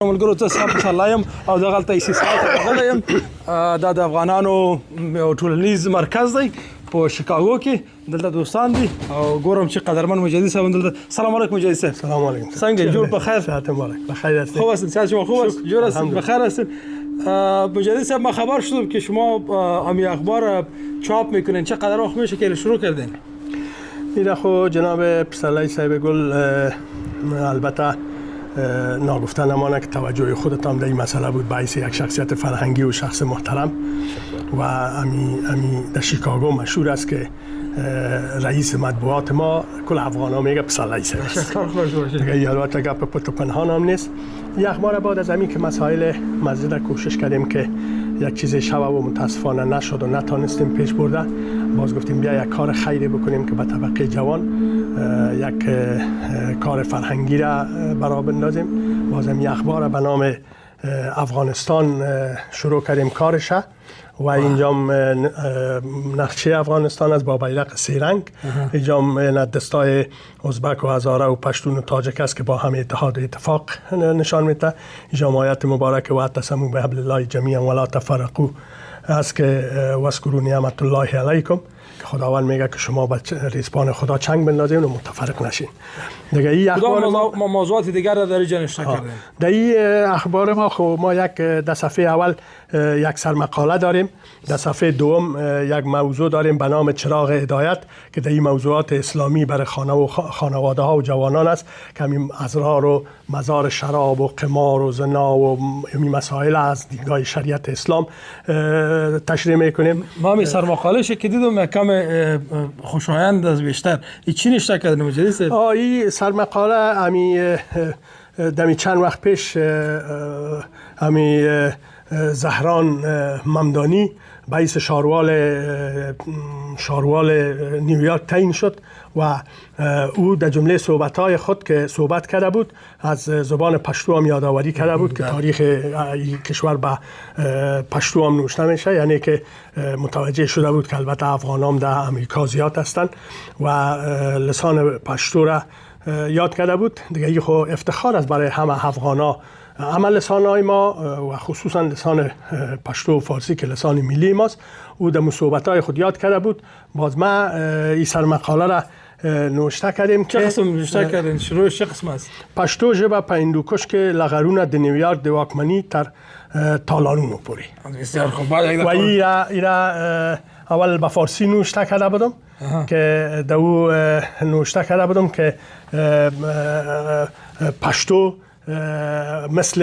ملګرو ته صاحب الله يم او دغه تاسیسات راغلی یم دا د افغانانو ټولنیز مرکز دی په شیکاګو کې دلته دوستان دي او ګورم چې قدرمن مجاهد صاحب دلته. سلام علیکم مجاهد صاحب. سلام علیکم. څنګه جوړ په خیر؟ صحت مبارک. بخیر هستید؟ خوب هستید؟ صحت شما خوب است؟ جور هستید؟ بخیر هستید؟ مجاهد صاحب ما خبر شدم که شما امی اخبار چاپ میکنین، چقدر وقت میشه که شروع کردین؟ این خو جناب پسرعلی صاحب گل البته ناگفته نمانه که توجه خودتان در این مسئله بود باعث یک شخصیت فرهنگی و شخص محترم و امی در شیکاگو مشهور است که رئیس مطبوعات ما کل افغان ها میگه پسرعلی صاحب است. دیگه البته گپ پت و پنهان هم نیست. یک اخبار بعد از همین که مسائل مزید کوشش کردیم که یک چیز شوه و متاسفانه نشد و نتانستیم پیش برده، باز گفتیم بیا یک کار خیری بکنیم که به طبقه جوان یک کار فرهنگی را برا بندازیم. بازم یک اخبار به نام افغانستان شروع کردیم کارش و اینجا نقشه افغانستان از با بیرق سه رنگ، اینجا دستای ازبک و هزاره و پشتون و تاجک است که با هم اتحاد و اتفاق نشان میده. اینجا آیت مبارک و اعتصموا بحبل الله جمیعا ولا تفرقوا است که واذکروا نعمت الله علیکم، که خداوند میگه که شما به ریسمان خدا چنگ بندازین و متفرق نشین. دیگه این اخبار ما موضوعات دیگر را در اینجا نشر کردیم. در این اخبار ما یک در صفحه اول یک سرمقاله داریم، در صفحه دوم یک موضوع داریم به نام چراغ هدایت که در این موضوعات اسلامی برای خانواده ها و جوانان است که همین اسرار و مزار شراب و قمار و زنا و این مسائل از دیدگاه شریعت اسلام تشریح میکنیم. ما همین سرمقاله که دیدم کم خوشایند از بیشتر این چی نشته کردن مجلس؟ این سرمقاله همی دمی چند وقت پیش همی زهران ممدانی باعث شاروال نیویورک تعیین شد و او در جمله صحبت‌های خود که صحبت کرده بود از زبان پشتو هم یادآوری کرده بود که تاریخ کشور به پشتو هم نوشته میشه، یعنی که متوجه شده بود که البته افغان هم در امریکا زیاد هستند و لسان پشتو را یاد کرده بود. دیگه این خو افتخار است برای همه افغانا، اما لسان‌های ما و خصوصا لسان پشتو و فارسی که لسان ملی ماست او در صحبت‌های خود یاد کرده بود. باز ما این سرمقاله را نوشته کردیم چه قسم نوشته کردین؟ شروع چه قسم است؟ پشتو ژبه په هندوکش کې لغرونه د نیویارک د واکمنی تر تالارونو پورې. بسیار خوب. و ایرا اول به فارسی نوشته کرده بودم که در او نوشته کرده بودم که پشتو مثل